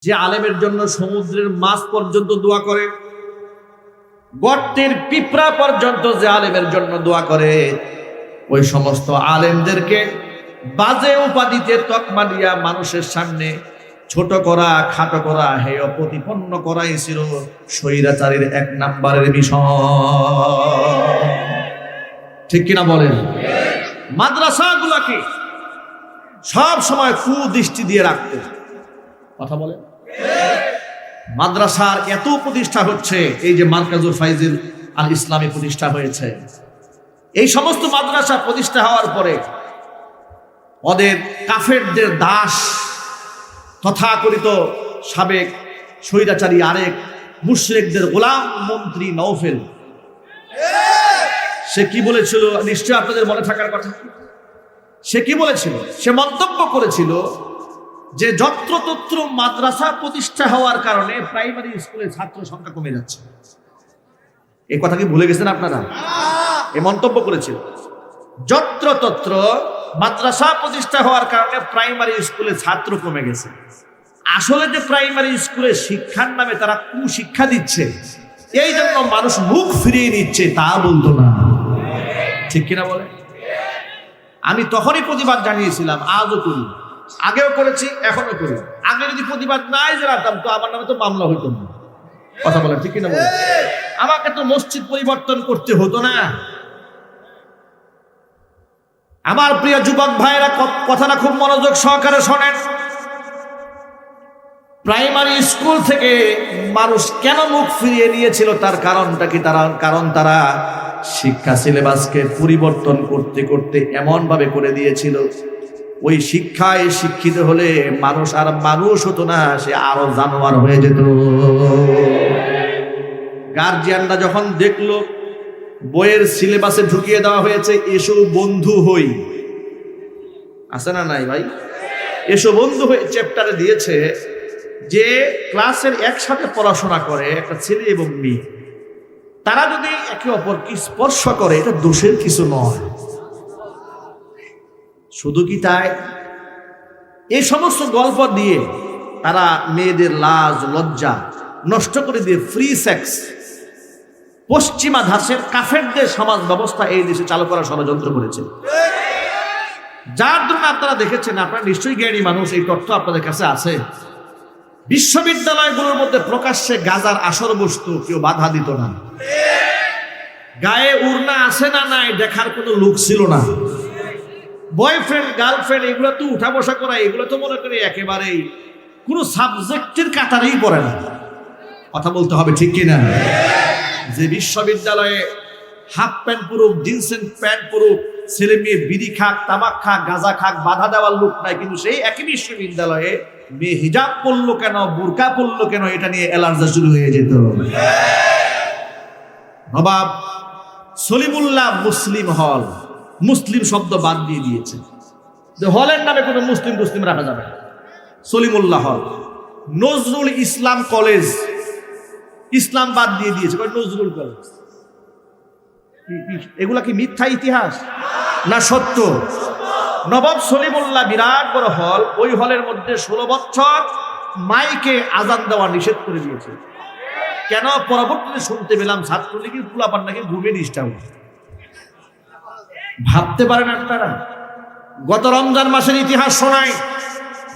যে আলেমের জন্য সমুদ্রের মাছ পর্যন্ত দোয়া করে, গর্তের পিঁপড়া পর্যন্ত যে আলেমের জন্য দোয়া করে, ওই সমস্ত আলেমদেরকে বাজে উপাধিতে তকমা দিয়া মানুষের সামনে ছোট করা, খাটো করা, হেয় প্রতিপন্ন করাই ছিল স্বৈরাচারীর 1 নম্বরের বিষয়। ঠিক কিনা বলেন? মাদ্রাসাগুলোকে সব সময় কুদৃষ্টি দিয়ে রাখতে। কথা বলেন। মাদ্রাসার এত প্রতিষ্ঠা হচ্ছে, এই যে মার্কাজুল ফাইজিল আল ইসলামী প্রতিষ্ঠা হয়েছে, এই সমস্ত মাদ্রাসা প্রতিষ্ঠা হওয়ার পরে ওদের কাফেরদের দাস তথাকথিত সাবেক স্বৈরাচারী আরেক মুশরিকদের গোলাম মন্ত্রী নওফেল, সে কি বলেছিল নিশ্চয় আপনাদের মনে থাকার কথা। সে কি বলেছিল? সে মন্তব্য করেছিল যে যত্রতত্র মাদ্রাসা প্রতিষ্ঠা হওয়ার কারণে প্রাইমারি স্কুলে ছাত্র সংখ্যা কমে যাচ্ছে। এই কথা কি ভুলে গেছেন আপনারা? এই মন্তব্য করেছিল যত্রতত্র মাদ্রাসা প্রতিষ্ঠা হওয়ার কারণে প্রাইমারি স্কুলে ছাত্র কমে গেছে। আসলে যে প্রাইমারি স্কুলে শিক্ষার নামে তারা কুশিক্ষা দিচ্ছে, এই জন্য মানুষ মুখ ফিরিয়ে নিচ্ছে, তা বলতো না। ঠিক কিনা বলে? আমি তখনই প্রতিবাদ জানিয়েছিলাম, আজও করি, আগেও করেছি, এখনো করি। আগে যদি প্রতিবাদ নাই জানাতাম তো আমার নামে তো মামলা হইতো না। কথা বলেন, ঠিক কিনা বলে? আমাকে তো মসজিদ পরিবর্তন করতে হতো না। আমার প্রিয় যুবক ভাইরা, কথাটা খুব মনোযোগ সহকারে শোনেন। প্রাইমারি স্কুল থেকে মানুষ কেন মুখ ফিরিয়ে নিয়েছিল তার কারণটা কি? কারণ তারা শিক্ষা সিলেবাসকে পরিবর্তন করতে করতে এমন ভাবে করে দিয়েছিল, ওই শিক্ষায় শিক্ষিত হলে মানুষ আর মানুষ হতো না, সে আরো জানোয়ার হয়ে যেত। গার্জিয়ানরা যখন দেখলো বইয়ের সিলেবাসে ঢুকিয়ে দেওয়া হয়েছে এসো বন্ধু হই, আছে না নাই ভাই? এসো বন্ধু হই চ্যাপ্টারে দিয়েছে যে ক্লাসের একসাথে পড়াশোনা করে একটা ছেলে এবং মেয়ে, তারা যদি একে অপরকে স্পর্শ করে এটা দোষের কিছু নয়। শুধু কি তাই? এই সমস্ত গল্প দিয়ে তারা মেয়েদের লাজ লজ্জা নষ্ট করে দিয়ে ফ্রি সেক্স, পশ্চিমা ধাঁচের কাফেরদের সমাজ ব্যবস্থা এই দেশে চালু করার ষড়যন্ত্র করেছে। যার জন্য আপনারা দেখেছেন, আপনারা নিশ্চয়ই জ্ঞানী মানুষ, এই তথ্য আপনাদের কাছে আছে, বিশ্ববিদ্যালয়গুলোর মধ্যে প্রকাশ্যে গাজার আসর বস্তু কেউ বাধা দিত না। গায়ে উড়না আছে না নাই দেখার কোনো লোক ছিল না। বয়ফ্রেন্ড গার্লফ্রেন্ড এগুলো তো উঠা বসা করা, এগুলো তো মনে করি একেবারেই কোনো সাবজেক্টের কাতারেই পড়ে না। কথা বলতে হবে, ঠিক কিনা? যে বিশ্ববিদ্যালয়ে হাফ প্যান্ট পরুক, জিন্সের প্যান্ট পরুক, ছেলে মেয়ে বিড়ি খাক, তামাক খাক, গাঁজা খাক, বাধা দেওয়ার লোক নাই, কিন্তু সেই একই বিশ্ববিদ্যালয়ে মেয়ে হিজাব পরলো কেন, বোরকা পরলো কেন, এটা নিয়ে এলার্জি শুরু হয়ে যেত। নবাব সলিমুল্লাহ মুসলিম হল, মুসলিম শব্দ বাদ দিয়ে দিয়েছে, যে হলের নামে কোনো মুসলিম মুসলিম রাখা যাবে না। সলিমুল্লাহ হল। নজরুল ইসলাম কলেজ, ইসলাম বাদ দিয়ে দিয়েছে, নজরুল কলেজ। এগুলা কি মিথ্যা ইতিহাস না সত্য? নবাব সলিমুল্লাহ বিরাট বড় হল, ওই হলের মধ্যে 16 বছর মাইকে আজান দেওয়া নিষেধ করে দিয়েছে। কেন? পরবর্তীতে শুনতে পেলাম ছাত্রলীগের পোলাপান নাকি ঘুমে ডিস্টার্ব। ভাবতে পারেন আপনারা? গত রমজান মাসের ইতিহাস শোনায়।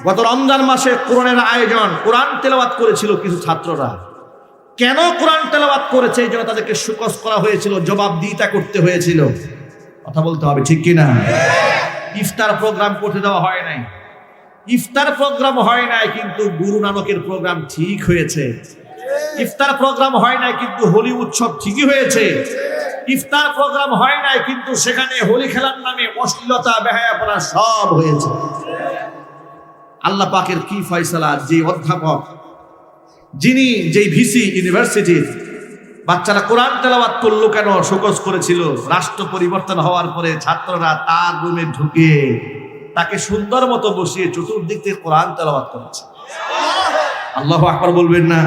গত রমজান মাসে কোরআনের আয়োজন, কোরআন তেলাওয়াত করেছিল কিছু ছাত্ররা। কেন কোরআন তেলাওয়াত করেছে? এই জন্য তাদেরকে সুকস করা হয়েছিল, জবাবদিহিতা করতে হয়েছিল। কথা বলতে হবে, ঠিক কিনা? ইফতার প্রোগ্রাম করতে দেওয়া হয় নাই। ইফতার প্রোগ্রাম হয় নাই, কিন্তু গুরু নানকের প্রোগ্রাম ঠিক হয়েছে। ইফতার প্রোগ্রাম হয় নাই, কিন্তু হোলি উৎসব ঠিকই হয়েছে। ইফতার প্রোগ্রাম হয় নাই, কিন্তু সেখানে হোলি খেলার নামে অশ্লীলতা, বেহায়াপনা সব হয়েছে। আল্লাহ পাকের কি ফয়সালা! যে অধ্যাপক, যিনি যেই ভিসি ইউনিভার্সিটির, বাচ্চারা কোরআন তেলাওয়াত করলো কেন শোকজ করেছিল। রাষ্ট্র পরিবর্তন হওয়ার পরে ছাত্ররা তার রুমে ঢুকে তাকে সুন্দর মতো বসিয়ে চতুর্দিক থেকে কোরআন তেলাওয়াত করেছে। আল্লাহু আকবার বলবেন না?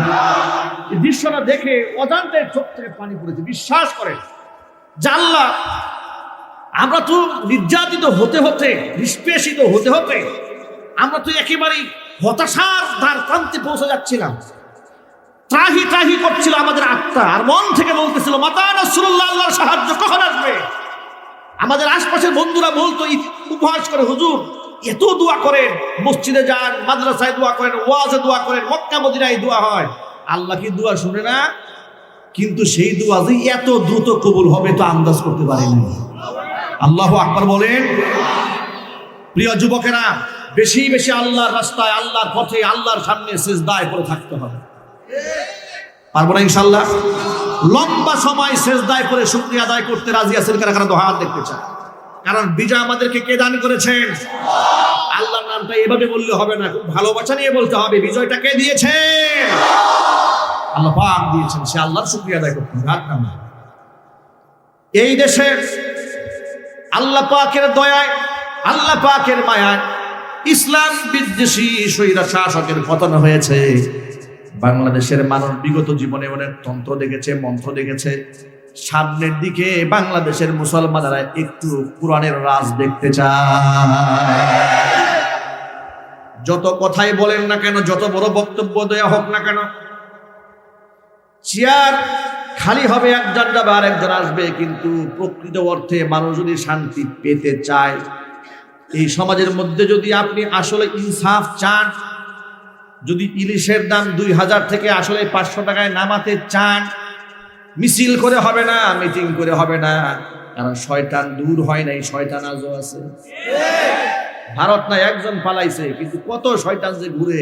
এই দৃশ্যটা দেখে অজান্তে চোখ থেকে পানি পড়েছে। বিশ্বাস করেন জাল্লা, আমরা তো নির্যাতিত হতে হতে, নিষ্পেষিত হতে হতে আমরা তো একেবারেই হতাশার দ্বার প্রান্তে পৌঁছে যাচ্ছিলাম। ত্রাহি ত্রাহি করছিল আমাদের আত্মা, আর মন থেকে বলতেছিল মাতা রাসূলুল্লাহ, আল্লাহর সাহায্য কখন আসবে। আমাদের আশপাশের বন্ধুরা বলতো, উপহাস করে, হুজুর এত দোয়া করেন, মসজিদে যান, মাদ্রাসায় দোয়া করেন, ওয়াজে দোয়া করেন, মক্কা মদিনায় দোয়া হয়, আল্লাহ কি দোয়া শুনে না? কিন্তু সেই দোয়া যে এত দ্রুত কবুল হবে তো আন্দাজ করতে পারেনি। আল্লাহু আকবার বলেন। প্রিয় যুবকেরা, বেশি বেশি আল্লাহর রাস্তায়, আল্লাহর পথে, আল্লাহর সামনে সিজদায় পড়ে থাকতে হবে। পারবো না ইনশাআল্লাহ? লম্বা সময় সিজদায় পড়ে শুকরিয়া আদায় করতে রাজি আছেন কারা কারা? দুই হাত দেখতে চান। কারণ বিজয় আমাদেরকে কে দান করেছেন? আল্লাহর নামটা এভাবে বললে হবে না, খুব ভালোবাসা নিয়ে বলতে হবে। বিজয়টা কে দিয়েছেন? আল্লাহ পাক দিয়েছেন। সে আল্লাহর শুকরিয়া আদায় করতে হবে। হাত নামা। এই দেশে আল্লাহ পাকের দয়ায়, আল্লাহ পাকের মায়ায় ইসলাম বিদ্বেষী স্বৈর শাসকের পতন হয়েছে। বাংলাদেশের মানুষ বিগত জীবনে অনেক তন্ত্র দেখেছে, মন্ত্র দেখেছে। সামনের দিকে বাংলাদেশের মুসলমানরা একটু কোরআনের রাজ দেখতে চায়। যত কথাই বলেন না কেন, যত বড় বক্তব্য দেয়া হোক না কেন, চেয়ার খালি হবে, একজন যাবে আর একজন আসবে। কিন্তু প্রকৃত অর্থে মানুষ যদি শান্তি পেতে চায়, এই সমাজের মধ্যে যদি আপনি আসলে ইনসাফ চান, যদি ইলিশের দাম 2000 থেকে আসলে 500 টাকায় নামাতে চান, মিছিল করে হবে না, মিটিং করে হবে না। কারণ শয়তান দূর হয় নাই, শয়তান আজও আছে। ভারত না একজন পালাইছে, কিন্তু কত শয়তান যে ঘুরে।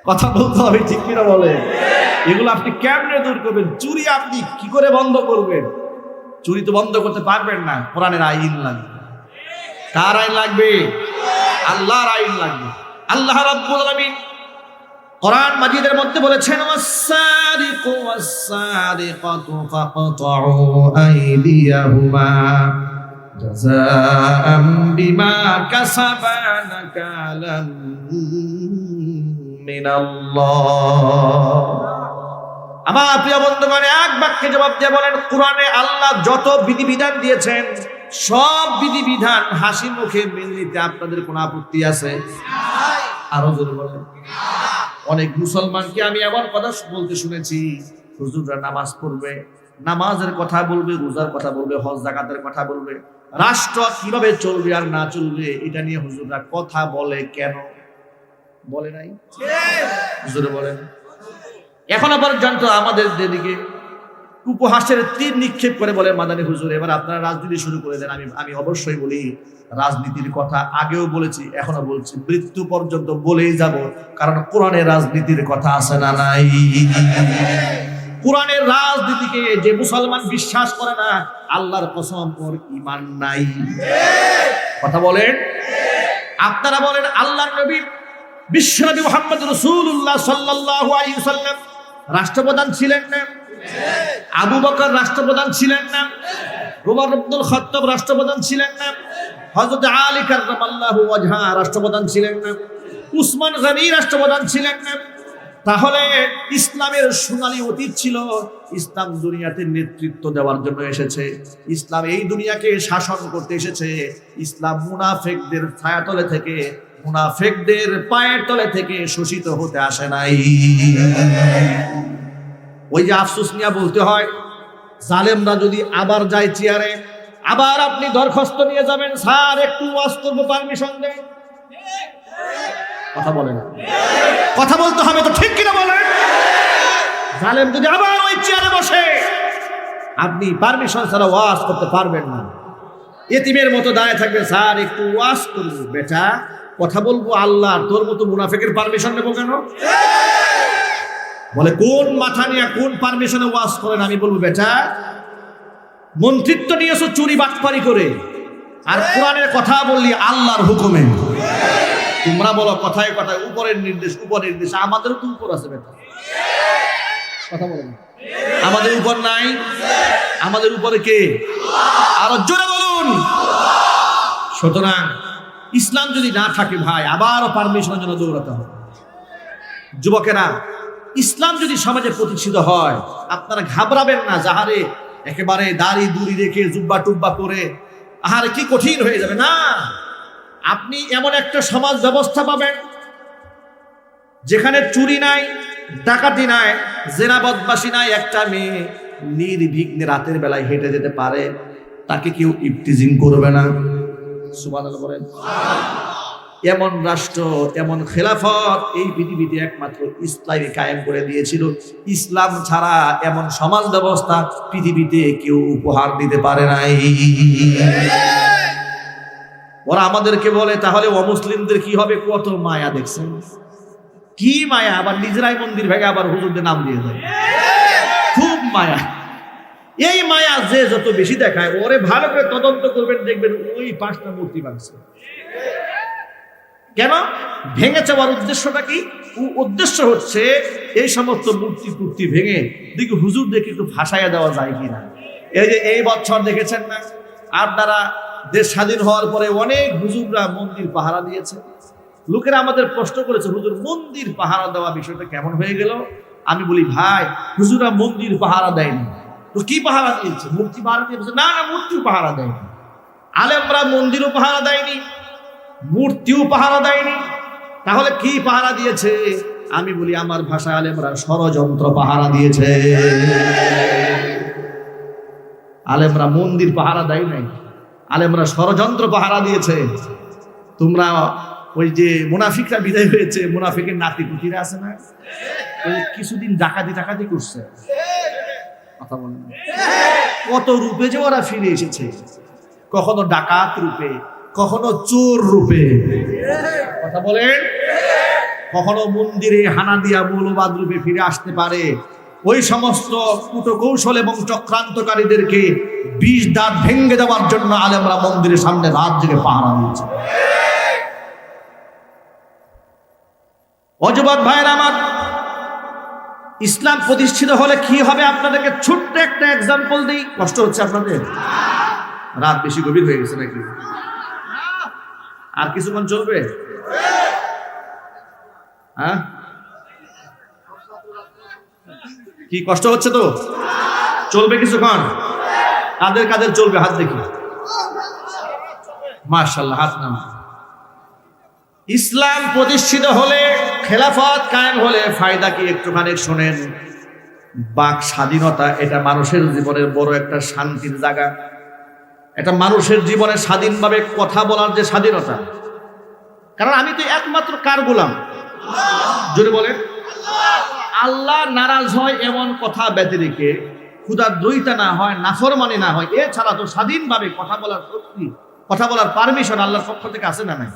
কথা বলতে হবে, ঠিক কিনা বলে? এগুলো আপনি কেমনে দূর করবেন? চুরি আপনি কি করে বন্ধ করবেন? চুরি তো বন্ধ করতে পারবেন না। কোরআনের আইন লাগবে। কার আইন লাগবে? আল্লাহর আইন লাগবে। আল্লাহ রাব্বুল আলামিন কোরআন মাজিদের মধ্যে বলেছেন, ওয়াস-সারিকু ওয়াস-সারিকাতু ফাকতাউ আইদিয়াহুমা জাযাআম বিমা কাসাবা নাকালাম মিনাল্লাহ। আমার প্রিয় বন্ধুগণ, এক বাক্যে জবাব দিয়ে বলেন, কোরআনে আল্লাহ যত বিধিবিধান দিয়েছেন সব বিধিবিধান হাসি মুখে মেনে নিতে আপনাদের কোনো আপত্তি আছে? আরো জোরে বলেন। অনেক মুসলমানকে আমি এমন কথা বলতে শুনেছি, হুজুররা নামাজ পড়বে, নামাজের কথা বলবে, রোজার কথা বলবে, হজ যাকাতের কথা বলবে, রাষ্ট্র কিভাবে চলবে আর না চলবে এটা নিয়ে হুজুররা কথা বলে। কেন বলে নাই? হুজুরে বলেন। এখনো পর্যন্ত আমাদের দিকে উপহাসের তীর নিক্ষেপ করে বলে, মাদানী হুজুর এবার আপনারা রাজনীতি শুরু করে দেন। আমি অবশ্যই বলি, রাজনীতির কথা আগেও বলেছি, এখনো বলছি, মৃত্যু পর্যন্ত বলেই যাব। কারণ কোরআনের রাজনীতির কথা আছে না নাই? কোরআনের রাজনীতিকে যে মুসলমান বিশ্বাস করে না, আল্লাহর কসম ওর ঈমান নাই। কথা বলেন। আপনারা বলেন, আল্লাহর নবী বিশ্বনবী মুহাম্মদ রাসূলুল্লাহ সাল্লাল্লাহু আলাইহি ওয়াসাল্লাম রাষ্ট্রপ্রধান ছিলেন না? আবু বকর রাষ্ট্রপ্রধান ছিলেন না? ওমর ইবনুল খাত্তাব রাষ্ট্রপ্রধান ছিলেন না? হযরত আলী কাররামাল্লাহু ওয়াজহা রাষ্ট্রপ্রধান ছিলেন না? উসমান গনি রাষ্ট্রপ্রধান ছিলেন না? তাহলে ইসলামের সোনালী অতীত ছিল। ইসলাম দুনিয়াতে নেতৃত্ব দেওয়ার জন্য এসেছে। ইসলাম এই দুনিয়াকে শাসন করতে এসেছে। ইসলাম মুনাফিকদের ছায়াতলে থেকে, মুনাফিকদের পায়ের তলে থেকে শোষিত হতে আসে নাই। ওই যে আফসোস নিয়ে বলতে হয়, জালেমরা যদি আবার যায় চেয়ারে, আবার আপনি দরখাস্ত নিয়ে যাবেন, স্যার একটু ওয়াজ করব, পারমিশন দেন। কথা বলেন। কথা বলতে হবে তো, ঠিক কিনা বলেন? জালেম যদি আবার ওই চেয়ারে বসে, আপনি পারমিশন ছাড়া ওয়াজ করতে পারবেন না। এতিমের মতো দাঁড়িয়ে থাকবেন, স্যার একটু ওয়াজ করব। বেটা কথা বলবো আল্লাহ, তোর মতো মুনাফিকের পারমিশন নেবো কেন? বলে কোন মাথা নিয়ে কোন পারমিশনে ওয়াজ করেন? আমি বলবো, বেটা মন্ত্রিত্ব নিয়েছো চুরি বাটপারি করে, আর কোরআনের কথা বললি আল্লাহর হুকুমে। তোমরা বলো কথায় কথায় উপরের নির্দেশ, উপরের নির্দেশ। আমাদেরও তো উপর আছে বেটা। কথা বলেন। আমাদের উপর নাই? আমাদের উপরে কে? আরো জোরে বলুন। সুতরাং ইসলাম যদি না থাকে ভাই, আবারও পারমিশনের জন্য দৌড়াতে হবে। যুবকেরা, ইসলাম যদি সমাজে প্রতিষ্ঠিত হয়, আপনারা ঘাবড়াবেন না। যাহারে একেবারে দাড়ি দুড়ি রেখে জুব্বা টুব্বা করে, আহারে কি কঠিন হয়ে যাবে না। আপনি এমন একটা সমাজ ব্যবস্থা পাবেন যেখানে চুরি নাই, ডাকাতি নাই, জেনা বদমাশি নাই, একটা মেয়ে নির্বিঘ্নে রাতের বেলায় হেঁটে যেতে পারে, তাকে কেউ ইফটিজিং করবে না। সুবহানাল্লাহ বলেন। এমন রাষ্ট্র, এমন খেলাফত এই পৃথিবীতে একমাত্র ইসলামই কায়েম করে দিয়েছিল। ইসলাম ছাড়া এমন সমাজ ব্যবস্থা পৃথিবীতে কেউ উপহার দিতে পারে নাই। ওরা আমাদেরকে বলে তাহলে অমুসলিমদের কি হবে? কত মায়া দেখছেন, কি মায়া! আবার নিজেরাই মন্দির ভেঙে আবার হুজুরদের নাম দিয়ে দেয়, খুব মায়া। এই মায়া যে যত বেশি দেখায়, ওরে ভালো করে তদন্ত করবেন, দেখবেন ওই 5টা মূর্তি ভাঙছে। কেন ভেঙেছে? ওর উদ্দেশ্যটা কি? উদ্দেশ্য হচ্ছে এই সমস্ত মূর্তি ভেঙে দেখি হুজুরদেরকে একটু ভাসাইয়া দেওয়া যায় কিনা। এই যে এই বছর দেখেছেন না আপনারা, দেশ স্বাধীন হওয়ার পরে অনেক হুজুররা মন্দির পাহারা দিয়েছে। লোকেরা আমাদের প্রশ্ন করেছে, হুজুর মন্দির পাহারা দেওয়া বিষয়টা কেমন হয়ে গেল? আমি বলি, ভাই হুজুররা মন্দির পাহারা দেয়নি তো কি পাহারা দিয়েছে? মূর্তি পাহারা দিয়েছে? না না, মূর্তিও পাহারা দেয়নি। আলেমরা মন্দিরও পাহারা দেয়নি, মূর্তিও পাহারা দেয়নি, তাহলে কি পাহারা দিয়েছে? আমি বলি, আমার ভাষায় আলেমরা ষড়যন্ত্র পাহারা দিয়েছে। আলেমরা মন্দির পাহারা দেয় নাই, আলেমরা ষড়যন্ত্র পাহারা দিয়েছে। তোমরা ওই যে মুনাফিকরা বিদায় হয়েছে, মুনাফিকের নাতি পুতিরা আছে না, ওই কিছুদিন ডাকাতি করছে, কথা বলেন, কত রূপে যে ওরা ফিরে এসেছে, কখনো ডাকাত রূপে, কখনো চোর রূপে, কথা বলেন, কখনো মন্দিরে হানা দিয়া মৌলবাদ রূপে ফিরে আসতে পারে। ওই সমস্ত কুটকৌশল এবং চক্রান্তকারীদেরকে 20 দাঁত ভেঙে দেওয়ার জন্য আলেমরা মন্দিরের সামনে রাত জেগে পাহারা দিয়েছে। অযুবক ভাইয়ের আমার, ইসলাম প্রতিষ্ঠিত হলে কি হবে আপনাদেরকে ছোট্ট একটা এক্সাম্পল দিই। কষ্ট হচ্ছে আপনাদের? রাত বেশি গভীর হয়ে গেছে নাকি? আর কিছুক্ষণ চলবে? হ্যাঁ, কি কষ্ট হচ্ছে? তো চলবে কিছুক্ষণ। কাদের কাদের চলবে হাত দেখি? মাশাআল্লাহ, হাত নাম। ইসলাম প্রতিষ্ঠিত হলে, খেলাফত কায়েম হলে ফায়দা কি একটুখানি শোনেন। বাক স্বাধীনতা, এটা মানুষের জীবনের বড় একটা শান্তির জায়গা। এটা মানুষের জীবনে স্বাধীনভাবে কথা বলার যে স্বাধীনতা, কারণ আমি তো একমাত্র কার গোলাম? যদি বলেন আল্লাহ নারাজ হয় এমন কথা ব্যতিরেকে, ক্ষুধাদ্রোহিতা না হয়, নাফরমানি না হয়, এছাড়া তো স্বাধীনভাবে কথা বলার শক্তি, কথা বলার পারমিশন আল্লাহর পক্ষ থেকে আছে না নাই?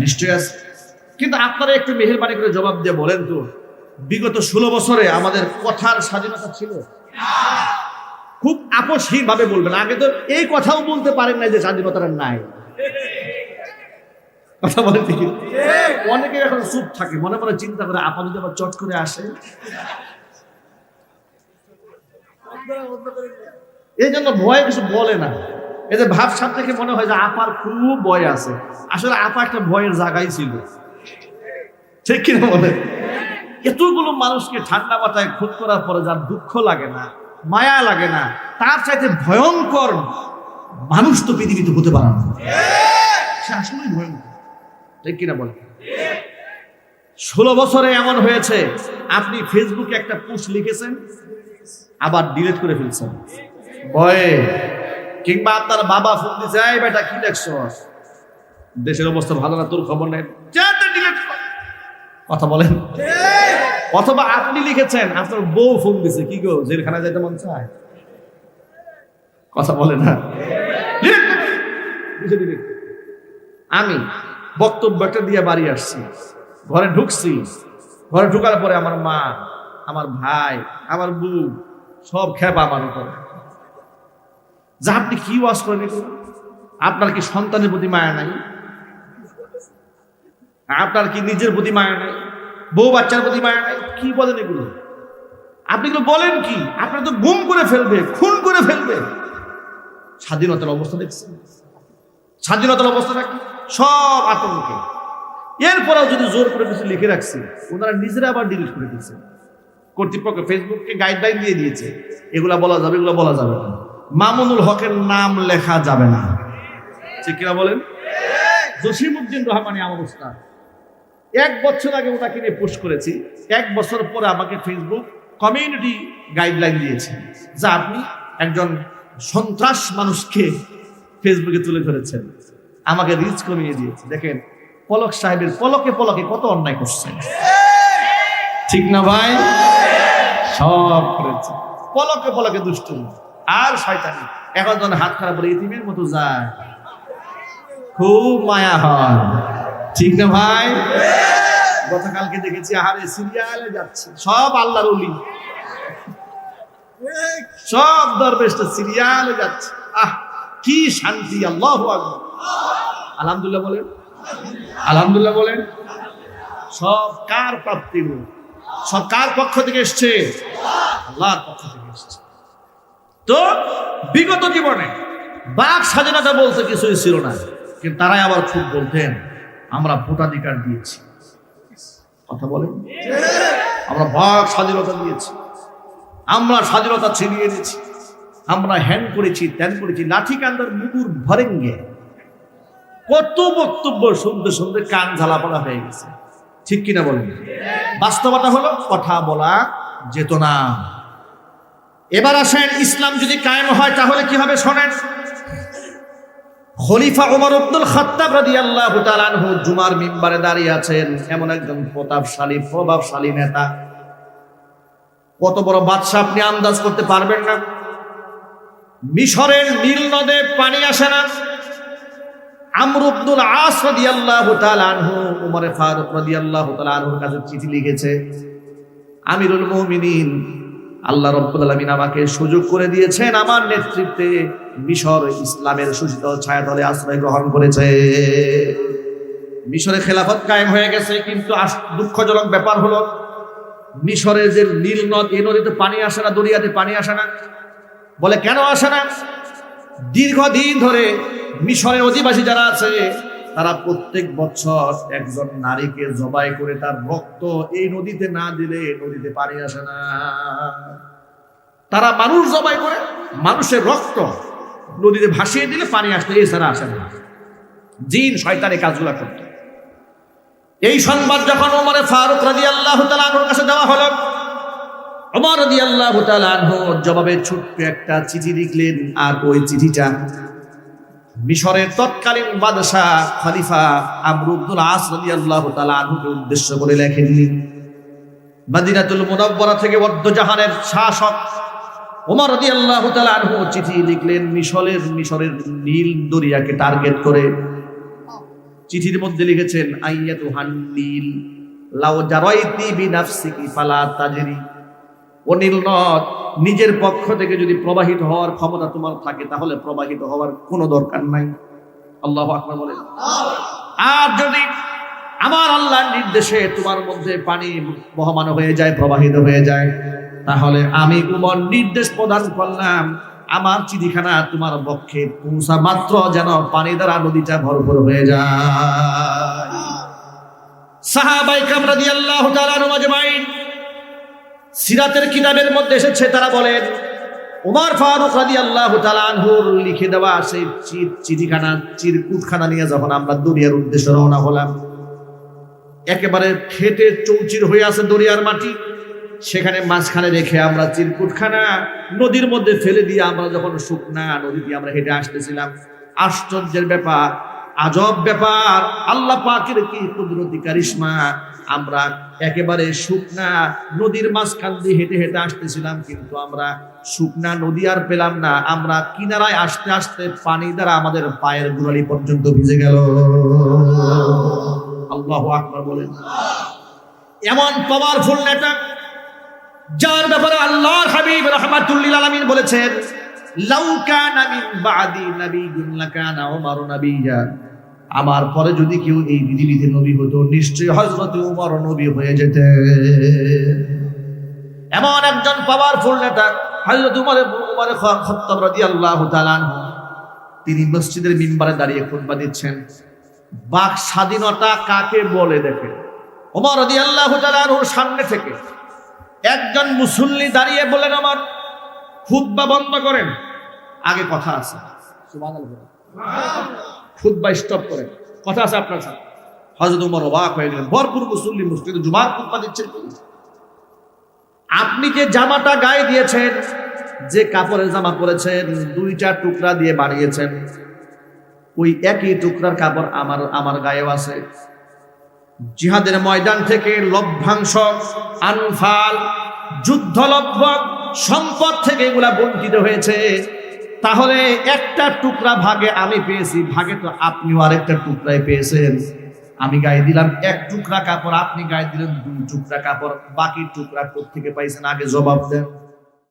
নিশ্চয়ই আছে। কিন্তু আপনারা একটু মেহেরবানি করে জবাব দিয়ে বলেন তো, বিগত 16 বছরে আমাদের কথার স্বাধীনতা ছিল? খুব আপসহীন ভাবে বলবেন, আগে তো এই কথাও বলতে পারেন না যে স্বাধীনতাটা নাই। কথা বলেন ঠিক? অনেকে এখন চুপ থাকে, মনে মনে চিন্তা করে আপা যদি আবার চট করে আসে। এই জন্য ভয়ে কিছু বলে না। এই যে ভাবসাব থেকে মনে হয় যে আপার খুব ভয় আছে, আসলে আপা একটা ভয়ের জায়গায় ছিল, ঠিক কিনা বলে? এতগুলো মানুষকে ঠান্ডা মাথায় খুন করার পরে যার দুঃখ লাগে না, মায়া লাগে না, তার চাইতে ভয়ঙ্কর মানুষ তো পৃথিবীতে হতে পারে না। সে আসলেই ভয়ঙ্কর, ঠিক কিনা বলে? 16 বছরে এমন হয়েছে, আপনি ফেসবুকে একটা পোস্ট লিখেছেন, আবার ডিলিট করে ফেলছেন ভয়ে, কিংবা আপনার বাবা ফোন দিচ্ছে, এই বেটা কি দেখছো, দেশের অবস্থা ভালো না, তোর খবর নেই, কথা বলেন। অথবা আপনি লিখেছেন, আপনার বউ ফোন দিছে, কি গো জেলখানায় যেতে মন চায়, কথা বলে না। আমি বক্তব্য একটা দিয়ে বাড়ি আসছি, ঘরে ঢুকছি, ঘরে ঢুকার পরে আমার মা, আমার ভাই, আমার বউ সব খেপা আমার উপর, যা আপনি কি ওয়াজ করেন, আপনার কি সন্তানের প্রতি মায়া নাই? আপনার কি নিজের প্রতি মায়া নাই? বউ বাচ্চার প্রতি মায়া নাই? কি বলেন এগুলো? আপনি এগুলো বলেন কি? আপনার তো গুম করে ফেলবে, খুন করে ফেলবে। স্বাধীনতার অবস্থা দেখছেন? স্বাধীনতার অবস্থাটা কি? সব আতঙ্কে। এরপরেও যদি জোর করে কিছু লিখে রাখছি, ওনারা নিজেরা আবার ডিলিট করে দিয়েছে। কর্তৃপক্ষ ফেসবুককে গাইডলাইন দিয়ে দিয়েছে, এগুলা বলা যাবে, এগুলো বলা যাবে না। মামুনুল হকের নাম লেখা যাবে না, ঠিক কিনা বলেন? জসিমউদ্দিন রহমানী আমার উস্তাদ। 1 বছর আগে ওনাকে নিয়ে পোস্ট করেছি, 1 বছর পরে আমাকে ফেসবুক কমিউনিটি গাইডলাইন দিয়েছে যে আপনি একজন সন্ত্রাস মানুষকে ফেসবুকে তুলে ধরেছেন, আমাকে রিচ কমিয়ে দিয়েছে। দেখেন পলক সাহেবের পলকে পলকে কত অন্যায় করছেন, ঠিক না ভাই? সব করেছে পলকে পলকে দুষ্ট আর শয়তানি। এখন যখন হাত খারাপ বলে ইতিমের মতো যায়, খুব মায়া হয়, ঠিক না ভাই? গতকালকে দেখেছি আহারে সিরিয়ালে যাচ্ছে সব আল্লাহর ওলি, সব দরবেশটা সিরিয়ালে যাচ্ছে। আহ কি শান্তি! আল্লাহু আকবার, আলহামদুলিল্লাহ বলেন, আলহামদুলিল্লাহ বলেন। সব কার প্রাপ্তি? সব কার পক্ষ থেকে এসছে? আল্লাহর পক্ষ থেকে এসছে। তো বিগত জীবনে বাক স্বাধীনতা বলতে কিছুই ছিল না, কিন্তু তারাই আবার খুব বলতেন আমরা ভোটাধিকার দিয়েছি। কথা বলেন, আমরা বাক স্বাধীনতা দিয়েছি, আমরা স্বাধীনতা ছিনিয়ে নিয়েছি, আমরা হ্যান করেছি ত্যান করেছি। লাঠি কান্দার মুগুর ভরেঙ্গে কত বক্তব্য শুনতে শুনতে কান ঝালাপালা হয়ে গেছে, ঠিক কিনা বলেন? বাস্তবতা হলো কথা বলা যেত না। এবার আসেন, ইসলাম যদি কায়েম হয় তাহলে কি হবে শোনেন। খলিফা ওমর ইবনুল খাত্তাব রাদিয়াল্লাহু তাআলা আনহু জুমার মিম্বারে দাঁড়িয়ে আছেন। এমন একজন প্রতাপশালী প্রভাবশালী নেতা, কত বড় বাদশা আপনি আন্দাজ করতে পারবেন না। মিশরের নীল নদে পানি আসে না। আমর ইবনুল আস রাদিয়াল্লাহু তাআলা আনহু ওমর ফারুক রাদিয়াল্লাহু তাআলা আনহুর কাছে চিঠি লিখেছে, আমিরুল মুমিনিন, আল্লাহ রাব্বুল আলামিন আমাকে সুযোগ করে দিয়েছেন, আমার নেতৃত্বে মিশর ইসলামের সুশীতল ছায়াতলে আশ্রয় গ্রহণ করেছে। মিশরে খেলাফত কায়েম হয়ে গেছে, কিন্তু দুঃখজনক ব্যাপার হলো মিশরের যে নীল নদ, এই নদীতে পানি আসে না, দরিয়াতে পানি আসে না। বলে কেন আসে না? দীর্ঘদিন ধরে মিশরের অধিবাসী যারা আছে তারা প্রত্যেক বছর একজন নারীকে জবাই করে তার রক্ত এই নদীতে না দিলে নদীতে পানি আসে না। তারা মানুষ জবাই করে মানুষের রক্ত নদীতে ভাসিয়ে দিলে পানি আসতে, এছাড়া আসে না। জিন শয়তানি কাজগুলো করত। এই সংবাদ যখন ওমর ফারুক রাদিয়াল্লাহু তাআলা আনহুর কাছে দেওয়া হলো, ওমর রাদিয়াল্লাহু তাআলা আনহু জবাবে ছোট্ট একটা চিঠি লিখলেন। আর ওই চিঠিটা মিশরের তৎকালীন বাদশাহ খলিফা আমর ইবনুল আস রাদিয়াল্লাহু তাআলা আনহুকে উদ্দেশ্য করে লেখেননি। মদিনাতুল মুনাওয়ারা থেকে বদ্দজাহানের শাসক ওমর রাদিয়াল্লাহু তাআলা আনহু চিঠি লিখলেন মিশরের নীল দরিয়াকে টার্গেট করে। চিঠির মধ্যে লিখেছেন, আইয়াতুহান নীল লাউ জারাইতি বিনাফসিকি ফালা তাজরি। ও নীল নদ, নিজের পক্ষ থেকে যদি প্রবাহিত হওয়ার ক্ষমতা তোমার থাকে তাহলে প্রবাহিত হওয়ার কোনো দরকার নাই। আল্লাহু আকবার বলেন। আর যদি আমার আল্লাহর নির্দেশে তোমার মধ্যে পানি বহমান হয়ে যায়, প্রবাহিত হয়ে যায়, তাহলে আমি উমর নির্দেশ প্রদান করলাম, আমার চিঠিখানা তোমার পক্ষে পৌঁছা মাত্র যেন পানি দ্বারা নদীটা ভরপুর হয়ে যায়। সাহাবায়ে কেরাম রাদিয়াল্লাহু তাআলা আনহুম আজমাইন, সিরাতের কিতাবের মধ্যে এসেছে, তারা বলেন ওমর ফারুক রাদিয়াল্লাহু তাআলা আনহুর লিখে দেওয়া সেই চিঠিখানা, চিরকুটখানা নিয়ে যখন আমরা দরিয়ার উদ্দেশ্যে রওনা হলাম, একেবারে ফেটে চৌচির হয়ে আছে দরিয়ার মাটি, সেখানে মাঝখানে রেখে আমরা চিরকুটখানা নদীর মধ্যে ফেলে দিয়ে আমরা যখন শুকনা নদী দিয়ে আমরা হেঁটে আসতেছিলাম। আশ্চর্যের ব্যাপার, আজব ব্যাপার, আল্লাহ পাকের কি কুদরতি কারিশমা। আমরা একেবারে শুকনা নদীর মাঝখান দিয়ে হেঁটে হেঁটে আসতেছিলাম, কিন্তু আমরা শুকনা নদী আর পেলাম না। আমরা কিনারায় আসতে আসতে পানি দ্বারা আমাদের পায়ের গোড়ালি পর্যন্ত ভিজে গেল। আল্লাহু আকবার বলেন। এমন পাওয়ারফুল নেতা, যার ব্যাপারে আল্লাহর হাবিব রাহমাতুল লিল আলামিন বলেছেন, লাউ কানা মিন বাদি নাবিয়্যুন লাকানা উমর নাবিয়্যা। আমার পরে যদি কেউ এই পৃথিবীতে নবী হতো, নিশ্চয়ই হযরত উমর নবী হয়ে যেতেন। এমন একজন পাওয়ারফুল নেতা হযরত উমর খাত্তাব রাদিয়াল্লাহু তাআলা আনহু, তিনি মসজিদের মিম্বারে দাঁড়িয়ে খুতবা দিচ্ছেন। বাক স্বাধীনতা কাকে বলে দেখেন। ওমর রাদিয়াল্লাহু তাআলা আনহুর সামনে থেকে একজন মুসল্লি দাঁড়িয়ে বলেন, আমার খুতবা বন্ধ করেন, আগে কথা আছে। সুবহানাল্লাহ। খুতবা স্টপ করেন, কথা আছে আপনার সাথে? হযরত ওমর অবাক হয়ে গেলেন, ভরপুর মুসল্লি, মসজিদে জুমার খুতবা দিচ্ছেন। আপনি যে জামাটা গায়ে দিয়েছেন, যে কাপড়ের জামা পরেছেন, দুইটা টুকরা দিয়ে বানিয়েছেন, ওই একই টুকরার কাপড় আমার গায়েও আছে। জিহাদের ময়দান থেকে লভ্যাংশ, আনফাল, যুদ্ধলভ্য সম্পদ থেকে এগুলা বঞ্চিত হয়েছে। তাহলে একটা টুকরা ভাগে আমি পেয়েছি, ভাগে তো আপনিও আরেকটা টুকরায় পেয়েছেন। আমি গায়ে দিলাম এক টুকরা কাপড়, আপনি গায়ে দিলেন দুই টুকরা কাপড়, বাকি টুকরা কোত্থেকে পাইছেন আগে জবাব দেন।